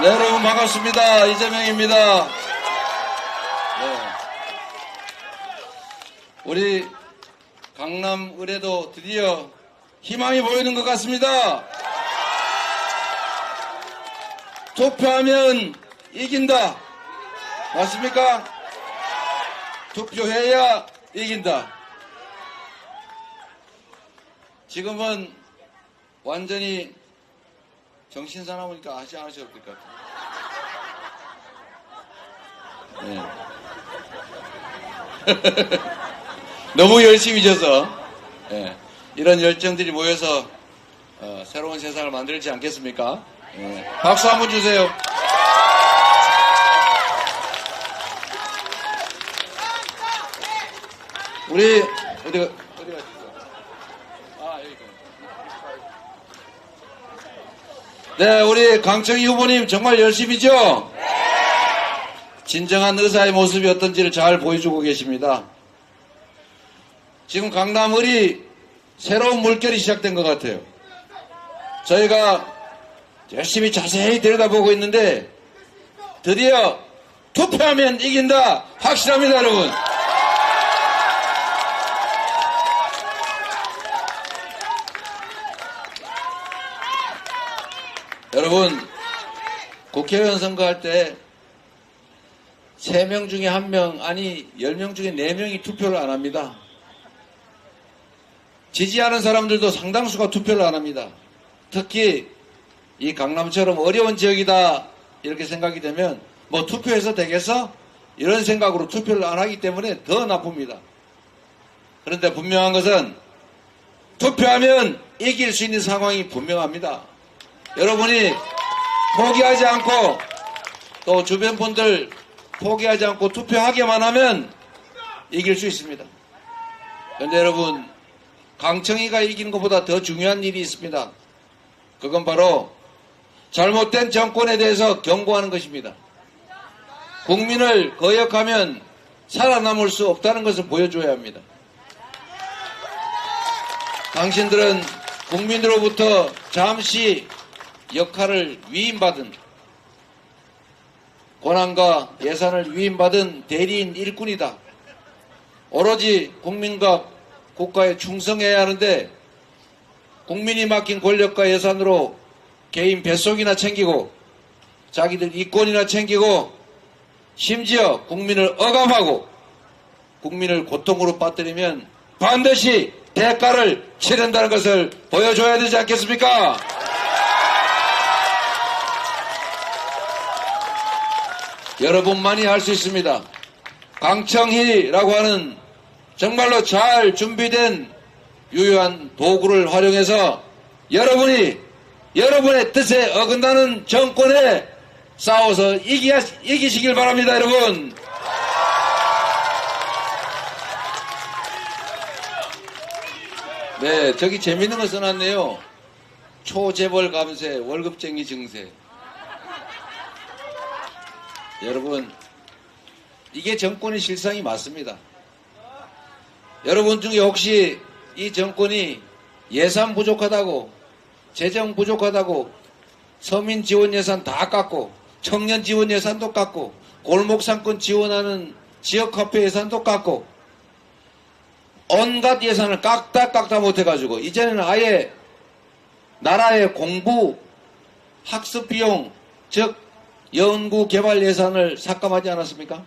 네, 여러분 반갑습니다. 이재명입니다. 네. 우리 강남 의뢰도 드디어 희망이 보이는 것 같습니다. 투표하면 이긴다. 맞습니까? 투표해야 이긴다. 지금은 완전히 정신사나우니까 하지 않으셔도 될 것 같아요. 네. 너무 열심히 져서 네. 이런 열정들이 모여서 새로운 세상을 만들지 않겠습니까? 네. 박수 한번 주세요. 우리 어디가 네, 우리 강청희 후보님 정말 열심히죠? 진정한 의사의 모습이 어떤지를 잘 보여주고 계십니다. 지금 강남을이 새로운 물결이 시작된 것 같아요. 저희가 열심히 자세히 들여다보고 있는데 드디어 투표하면 이긴다 확실합니다, 여러분. 여러분, 국회의원 선거할 때 3명 중에 1명, 아니 10명 중에 4명이 투표를 안 합니다. 지지하는 사람들도 상당수가 투표를 안 합니다. 특히 이 강남처럼 어려운 지역이다 이렇게 생각이 되면 뭐 투표해서 되겠어? 이런 생각으로 투표를 안 하기 때문에 더 나쁩니다. 그런데 분명한 것은 투표하면 이길 수 있는 상황이 분명합니다. 여러분이 포기하지 않고 또 주변 분들 포기하지 않고 투표하기만 하면 이길 수 있습니다. 그런데 여러분, 강청희가 이기는 것보다 더 중요한 일이 있습니다. 그건 바로 잘못된 정권에 대해서 경고하는 것입니다. 국민을 거역하면 살아남을 수 없다는 것을 보여줘야 합니다. 당신들은 국민으로부터 잠시 역할을 위임받은, 권한과 예산을 위임받은 대리인 일꾼이다. 오로지 국민과 국가에 충성해야 하는데 국민이 맡긴 권력과 예산으로 개인 뱃속이나 챙기고 자기들 이권이나 챙기고 심지어 국민을 억압하고 국민을 고통으로 빠뜨리면 반드시 대가를 치른다는 것을 보여줘야 되지 않겠습니까? 여러분만이 할 수 있습니다. 강청희라고 하는 정말로 잘 준비된 유효한 도구를 활용해서 여러분이 여러분의 뜻에 어긋나는 정권에 싸워서 이기시길 바랍니다, 여러분. 네, 저기 재밌는 거 써놨네요. 초재벌 감세, 월급쟁이 증세. 여러분, 이게 정권의 실상이 맞습니다. 여러분 중에 혹시 이 정권이 예산 부족하다고, 재정 부족하다고 서민 지원 예산 다 깎고, 청년 지원 예산도 깎고, 골목 상권 지원하는 지역 카페 예산도 깎고, 온갖 예산을 깎다 못해가지고 이제는 아예 나라의 공부, 학습 비용, 즉 연구 개발 예산을 삭감하지 않았습니까?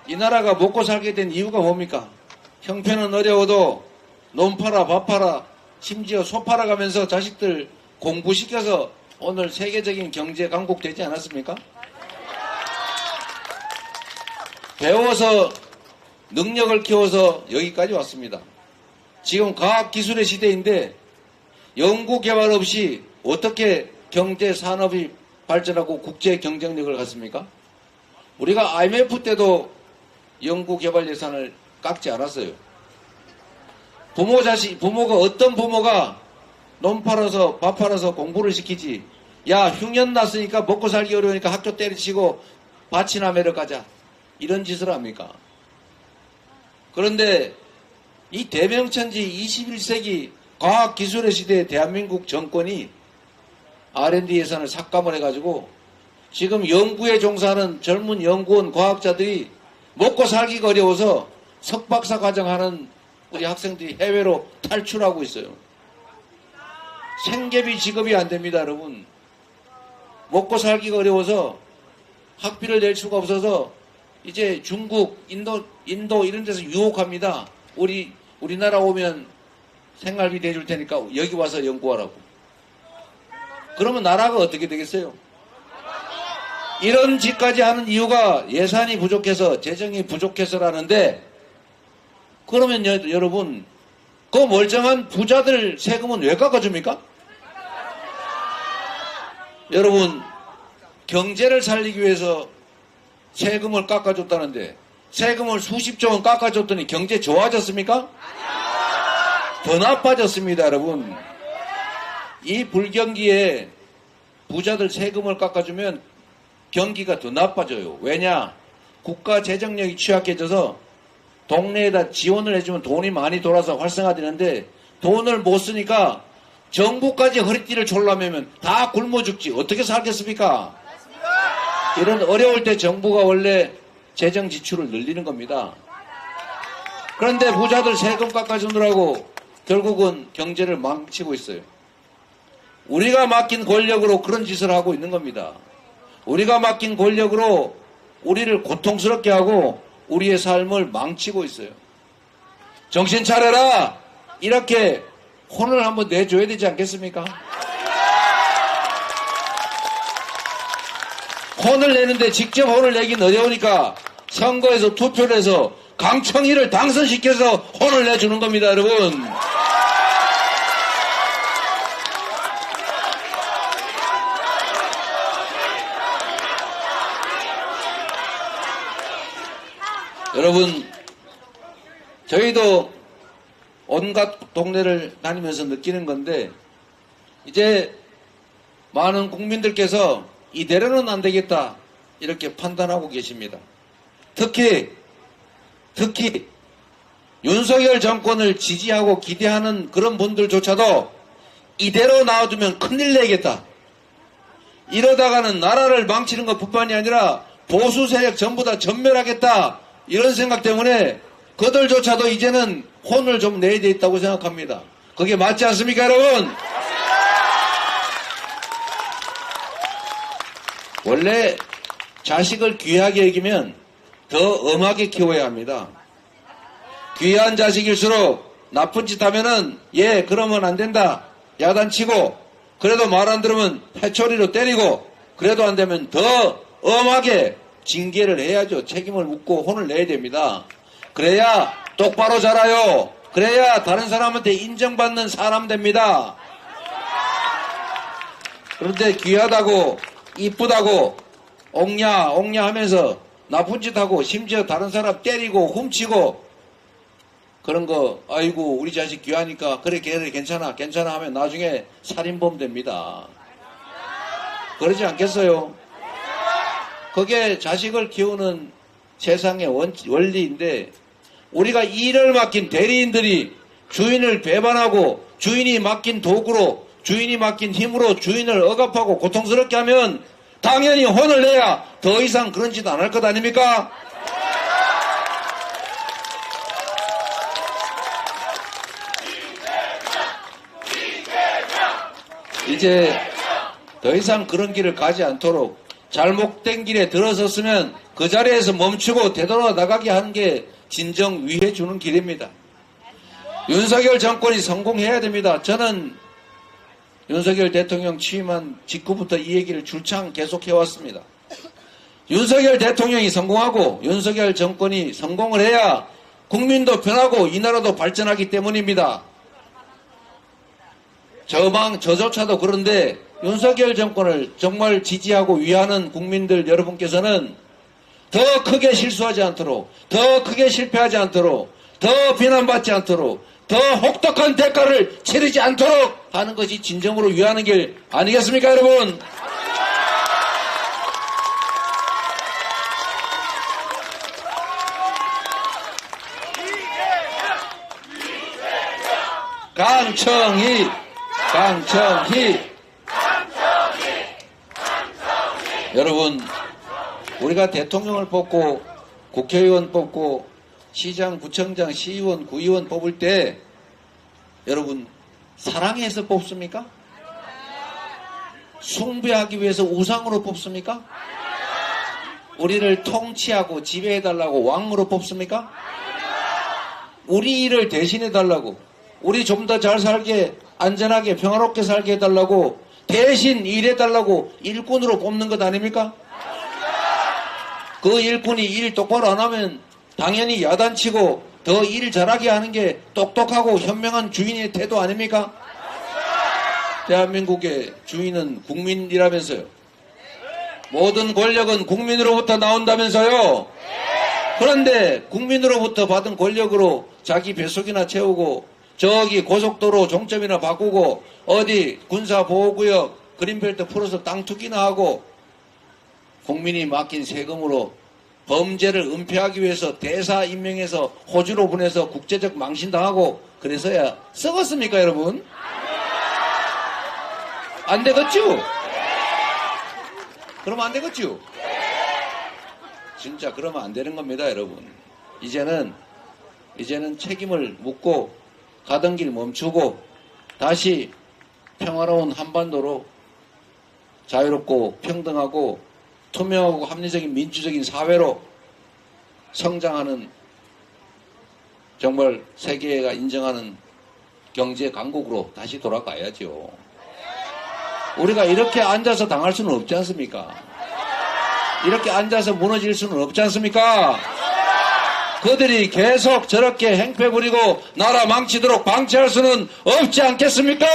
이 나라가 먹고 살게 된 이유가 뭡니까? 형편은 어려워도 논 팔아 밥 팔아 심지어 소 팔아가면서 자식들 공부시켜서 오늘 세계적인 경제 강국 되지 않았습니까? 배워서 능력을 키워서 여기까지 왔습니다. 지금 과학기술의 시대인데 연구개발 없이 어떻게 경제 산업이 발전하고 국제 경쟁력을 갖습니까? 우리가 IMF 때도 연구개발 예산을 깎지 않았어요. 부모가 어떤 부모가 논 팔아서 밥 팔아서 공부를 시키지. 야, 흉년 났으니까 먹고 살기 어려우니까 학교 때려치고 밭이나 매러 가자. 이런 짓을 합니까? 그런데 이 대명천지 21세기 과학기술의 시대의 대한민국 정권이 R&D 예산을 삭감을 해가지고 지금 연구에 종사하는 젊은 연구원 과학자들이 먹고 살기가 어려워서 석박사 과정하는 우리 학생들이 해외로 탈출하고 있어요. 생계비 지급이 안 됩니다, 여러분. 먹고 살기가 어려워서 학비를 낼 수가 없어서 이제 중국, 인도 이런 데서 유혹합니다. 우리나라 오면 생활비 대줄 테니까 여기 와서 연구하라고. 그러면 나라가 어떻게 되겠어요? 이런 짓까지 하는 이유가 예산이 부족해서, 재정이 부족해서라는데, 그러면 여러분, 그 멀쩡한 부자들 세금은 왜 깎아줍니까? 여러분, 경제를 살리기 위해서 세금을 깎아줬다는데, 세금을 수십조 원 깎아줬더니 경제 좋아졌습니까? 더 나빠졌습니다, 여러분. 이 불경기에 부자들 세금을 깎아주면 경기가 더 나빠져요. 왜냐? 국가 재정력이 취약해져서 동네에다 지원을 해주면 돈이 많이 돌아서 활성화되는데 돈을 못 쓰니까 정부까지 허리띠를 졸라매면 다 굶어 죽지. 어떻게 살겠습니까? 이런 어려울 때 정부가 원래 재정 지출을 늘리는 겁니다. 그런데 부자들 세금 깎아주느라고 결국은 경제를 망치고 있어요. 우리가 맡긴 권력으로 그런 짓을 하고 있는 겁니다. 우리가 맡긴 권력으로 우리를 고통스럽게 하고 우리의 삶을 망치고 있어요. 정신 차려라! 이렇게 혼을 한번 내줘야 되지 않겠습니까? 혼을 내는데 직접 혼을 내긴 어려우니까 선거에서 투표를 해서 강청희를 당선시켜서 혼을 내주는 겁니다, 여러분. 여러분, 저희도 온갖 동네를 다니면서 느끼는 건데, 이제 많은 국민들께서 이대로는 안 되겠다 이렇게 판단하고 계십니다. 특히 윤석열 정권을 지지하고 기대하는 그런 분들조차도 이대로 놔두면 큰일 내겠다. 이러다가는 나라를 망치는 것뿐만이 아니라 보수 세력 전부 다 전멸하겠다. 이런 생각 때문에 그들조차도 이제는 혼을 좀 내야 돼 있다고 생각합니다. 그게 맞지 않습니까, 여러분? 원래 자식을 귀하게 여기면 더 엄하게 키워야 합니다. 귀한 자식일수록 나쁜 짓 하면은 그러면 안 된다 야단치고, 그래도 말 안 들으면 회초리로 때리고, 그래도 안 되면 더 엄하게 징계를 해야죠. 책임을 묻고 혼을 내야 됩니다. 그래야 똑바로 자라요. 그래야 다른 사람한테 인정받는 사람 됩니다. 그런데 귀하다고 이쁘다고 옹냐 하면서 나쁜 짓 하고 심지어 다른 사람 때리고 훔치고 그런 거, 아이고 우리 자식 귀하니까 그래 걔네 괜찮아 하면 나중에 살인범 됩니다. 그러지 않겠어요? 그게 자식을 키우는 세상의 원리인데, 우리가 일을 맡긴 대리인들이 주인을 배반하고 주인이 맡긴 도구로, 주인이 맡긴 힘으로 주인을 억압하고 고통스럽게 하면 당연히 혼을 내야 더 이상 그런 짓 안 할 것 아닙니까? 이제 더 이상 그런 길을 가지 않도록 잘못된 길에 들어섰으면 그 자리에서 멈추고 되돌아나가게 하는 게 진정 위해 주는 길입니다. 윤석열 정권이 성공해야 됩니다. 저는 윤석열 대통령 취임한 직후부터 이 얘기를 줄창 계속해왔습니다. 윤석열 대통령이 성공하고 윤석열 정권이 성공을 해야 국민도 변하고 이 나라도 발전하기 때문입니다. 저조차도 그런데 윤석열 정권을 정말 지지하고 위하는 국민들 여러분께서는 더 크게 실수하지 않도록, 더 크게 실패하지 않도록, 더 비난받지 않도록, 더 혹독한 대가를 치르지 않도록 하는 것이 진정으로 위하는 길 아니겠습니까, 여러분? 강청희 여러분, 우리가 대통령을 뽑고 국회의원 뽑고 시장, 구청장, 시의원, 구의원 뽑을 때 여러분 사랑해서 뽑습니까? 숭배하기 위해서 우상으로 뽑습니까? 우리를 통치하고 지배해달라고 왕으로 뽑습니까? 우리 일을 대신해달라고, 우리 좀 더 잘 살게, 안전하게, 평화롭게 살게 해달라고, 대신 일해달라고 일꾼으로 뽑는 것 아닙니까? 그 일꾼이 일 똑바로 안 하면 당연히 야단치고 더 일 잘하게 하는 게 똑똑하고 현명한 주인의 태도 아닙니까? 대한민국의 주인은 국민이라면서요. 모든 권력은 국민으로부터 나온다면서요. 그런데 국민으로부터 받은 권력으로 자기 뱃속이나 채우고 저기 고속도로 종점이나 바꾸고 어디 군사보호구역 그린벨트 풀어서 땅 투기나 하고 국민이 맡긴 세금으로 범죄를 은폐하기 위해서 대사 임명해서 호주로 보내서 국제적 망신당하고 그래서야 썩었습니까 여러분? 안 되겠죠? 그러면 안 되겠죠? 진짜 그러면 안 되는 겁니다 여러분. 이제는 책임을 묻고 가던 길 멈추고 다시 평화로운 한반도로 자유롭고 평등하고 투명하고 합리적인 민주적인 사회로 성장하는 정말 세계가 인정하는 경제 강국으로 다시 돌아가야죠. 우리가 이렇게 앉아서 당할 수는 없지 않습니까? 이렇게 앉아서 무너질 수는 없지 않습니까? 그들이 계속 저렇게 행패 부리고 나라 망치도록 방치할 수는 없지 않겠습니까?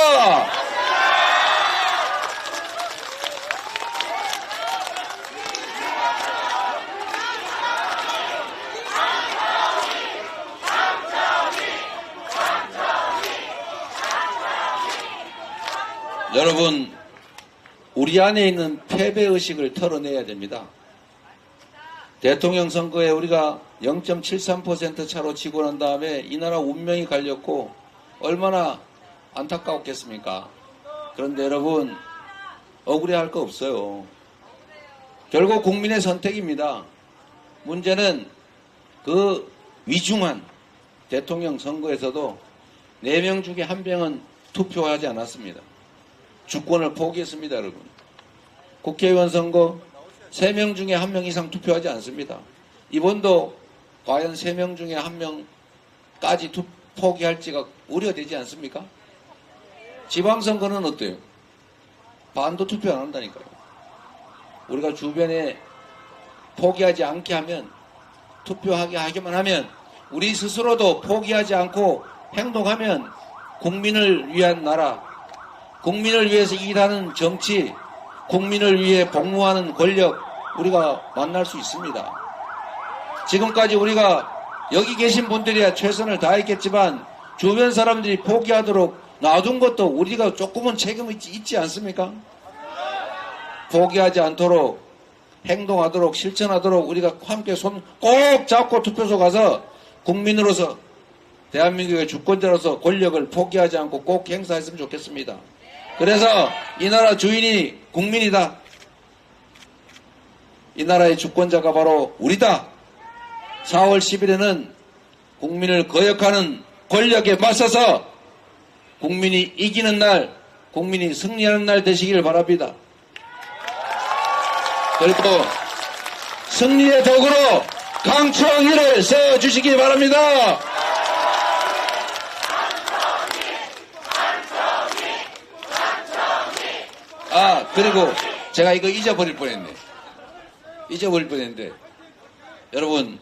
여러분, 우리 안에 있는 패배의식을 털어내야 됩니다. 대통령 선거에 우리가 0.73% 차로 지고 난 다음에 이 나라 운명이 갈렸고 얼마나 안타까웠겠습니까? 그런데 여러분, 억울해할 거 없어요. 결국 국민의 선택입니다. 문제는 그 위중한 대통령 선거에서도 4명 중에 1명은 투표하지 않았습니다. 주권을 포기했습니다, 여러분. 국회의원 선거 3명 중에 1명 이상 투표하지 않습니다. 이번도 과연 3명 중에 1명까지 포기할지가 우려되지 않습니까? 지방선거는 어때요? 반도 투표 안 한다니까요. 우리가 주변에 포기하지 않게 하면, 투표하게 하기만 하면, 우리 스스로도 포기하지 않고 행동하면 국민을 위한 나라, 국민을 위해서 일하는 정치, 국민을 위해 복무하는 권력 우리가 만날 수 있습니다. 지금까지 우리가 여기 계신 분들이야 최선을 다했겠지만 주변 사람들이 포기하도록 놔둔 것도 우리가 조금은 책임이 있지 않습니까? 포기하지 않도록 행동하도록 실천하도록 우리가 함께 손 꼭 잡고 투표소 가서 국민으로서 대한민국의 주권자로서 권력을 포기하지 않고 꼭 행사했으면 좋겠습니다. 그래서 이 나라 주인이 국민이다. 이 나라의 주권자가 바로 우리다. 4월 10일에는 국민을 거역하는 권력에 맞서서 국민이 이기는 날, 국민이 승리하는 날 되시길 바랍니다. 그리고 승리의 덕으로 강추왕위를 세워주시기 바랍니다. 그리고 제가 이거 잊어버릴 뻔했는데 여러분,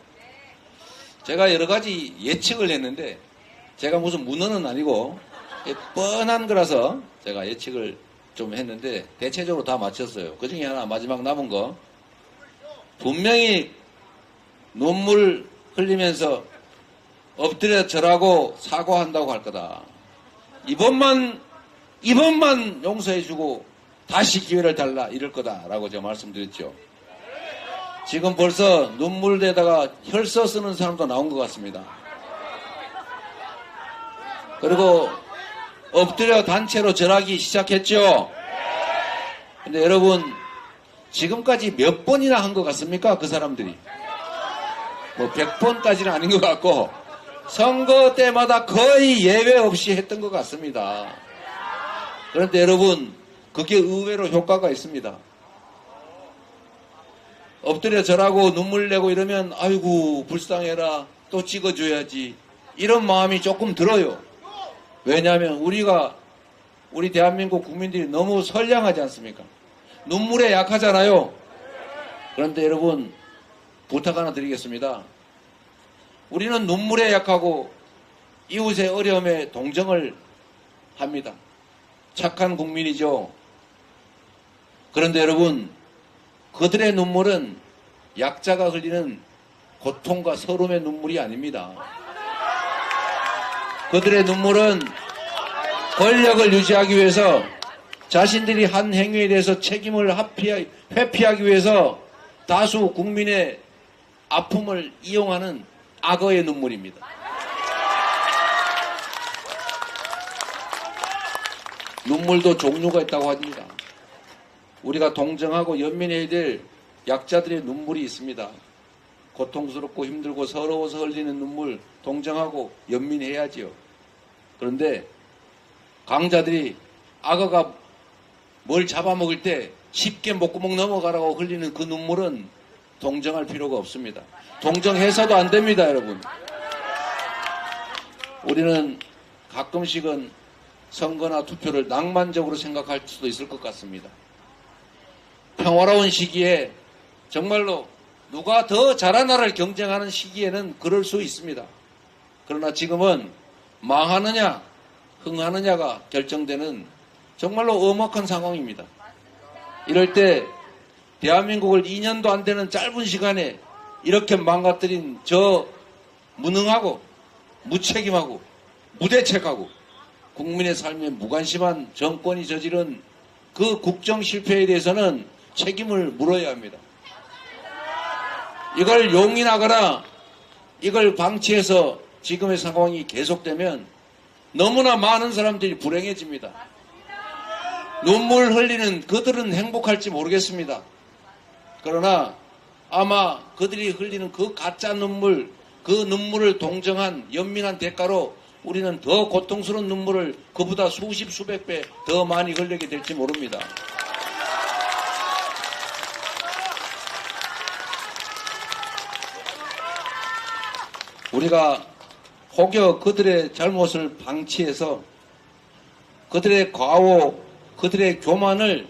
제가 여러 가지 예측을 했는데 제가 무슨 문헌은 아니고 뻔한 거라서 제가 예측을 좀 했는데 대체적으로 다 맞췄어요. 그 중에 하나 마지막 남은 거, 분명히 눈물 흘리면서 엎드려 절하고 사과한다고 할 거다. 이번만 용서해주고 다시 기회를 달라 이럴 거다라고 제가 말씀드렸죠. 지금 벌써 눈물에다가 혈서 쓰는 사람도 나온 것 같습니다. 그리고 엎드려 단체로 절하기 시작했죠. 근데 여러분, 지금까지 몇 번이나 한 것 같습니까? 그 사람들이. 뭐 100번까지는 아닌 것 같고 선거 때마다 거의 예외 없이 했던 것 같습니다. 그런데 여러분, 그게 의외로 효과가 있습니다. 엎드려 절하고 눈물 내고 이러면 아이고 불쌍해라, 또 찍어줘야지, 이런 마음이 조금 들어요. 왜냐하면 우리 대한민국 국민들이 너무 선량하지 않습니까? 눈물에 약하잖아요. 그런데 여러분, 부탁 하나 드리겠습니다. 우리는 눈물에 약하고 이웃의 어려움에 동정을 합니다. 착한 국민이죠. 그런데 여러분, 그들의 눈물은 약자가 흘리는 고통과 서름의 눈물이 아닙니다. 그들의 눈물은 권력을 유지하기 위해서 자신들이 한 행위에 대해서 책임을 회피하기 위해서 다수 국민의 아픔을 이용하는 악어의 눈물입니다. 눈물도 종류가 있다고 합니다. 우리가 동정하고 연민해야 될 약자들의 눈물이 있습니다. 고통스럽고 힘들고 서러워서 흘리는 눈물 동정하고 연민해야지요. 그런데 강자들이 악어가 뭘 잡아먹을 때 쉽게 목구멍 넘어가라고 흘리는 그 눈물은 동정할 필요가 없습니다. 동정해서도 안 됩니다, 여러분. 우리는 가끔씩은 선거나 투표를 낭만적으로 생각할 수도 있을 것 같습니다. 평화로운 시기에 정말로 누가 더 잘한 나라를 경쟁하는 시기에는 그럴 수 있습니다. 그러나 지금은 망하느냐 흥하느냐가 결정되는 정말로 엄혹한 상황입니다. 이럴 때 대한민국을 2년도 안 되는 짧은 시간에 이렇게 망가뜨린 저 무능하고 무책임하고 무대책하고 국민의 삶에 무관심한 정권이 저지른 그 국정 실패에 대해서는 책임을 물어야 합니다. 이걸 용인하거나 이걸 방치해서 지금의 상황이 계속되면 너무나 많은 사람들이 불행해집니다. 눈물 흘리는 그들은 행복할지 모르겠습니다. 그러나 아마 그들이 흘리는 그 가짜 눈물, 그 눈물을 동정한 연민한 대가로 우리는 더 고통스러운 눈물을 그보다 수십 수백 배 더 많이 흘리게 될지 모릅니다. 우리가 혹여 그들의 잘못을 방치해서 그들의 과오, 그들의 교만을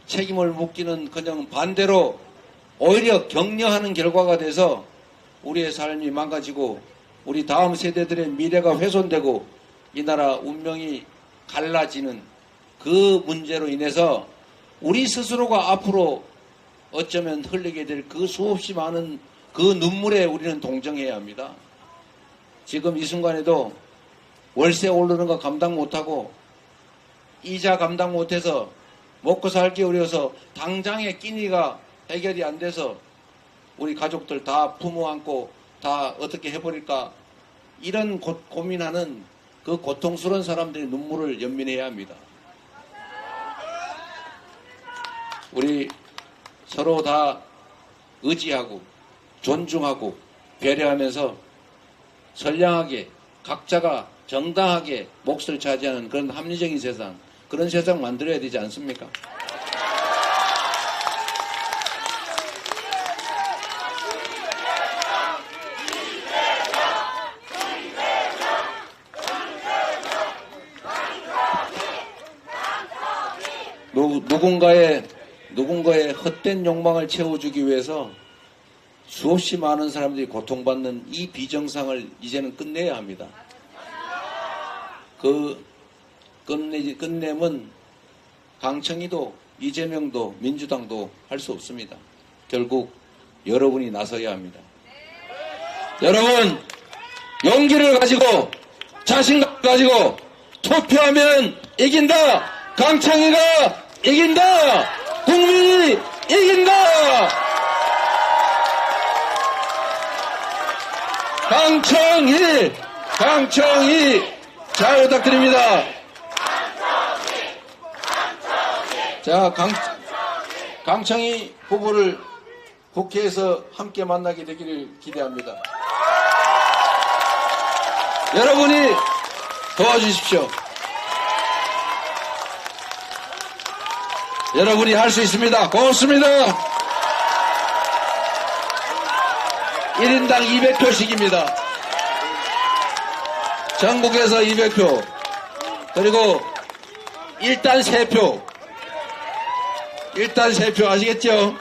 책임을 묻기는 그냥 반대로 오히려 격려하는 결과가 돼서 우리의 삶이 망가지고 우리 다음 세대들의 미래가 훼손되고 이 나라 운명이 갈라지는 그 문제로 인해서 우리 스스로가 앞으로 어쩌면 흘리게 될 그 수없이 많은 그 눈물에 우리는 동정해야 합니다. 지금 이 순간에도 월세 오르는 거 감당 못하고 이자 감당 못해서 먹고 살기 어려워서 당장의 끼니가 해결이 안 돼서 우리 가족들 다 부모 안고 다 어떻게 해버릴까 이런 고민하는 그 고통스러운 사람들의 눈물을 연민해야 합니다. 우리 서로 다 의지하고 존중하고 배려하면서 선량하게 각자가 정당하게 몫을 차지하는 그런 합리적인 세상, 그런 세상 만들어야 되지 않습니까? 누군가의 헛된 욕망을 채워주기 위해서 수없이 많은 사람들이 고통받는 이 비정상을 이제는 끝내야 합니다. 그 끝내면 강청이도 이재명도 민주당도 할 수 없습니다. 결국 여러분이 나서야 합니다. 여러분, 용기를 가지고 자신감을 가지고 투표하면 이긴다. 강청이가 이긴다. 국민이 이긴다. 강청이 잘 부탁드립니다. 자, 강청희 후보를 국회에서 함께 만나게 되기를 기대합니다. 여러분이 도와주십시오. 여러분이 할 수 있습니다. 고맙습니다. 1인당 200표씩입니다. 전국에서 200표. 그리고 일단 3표. 일단 3표 아시겠죠?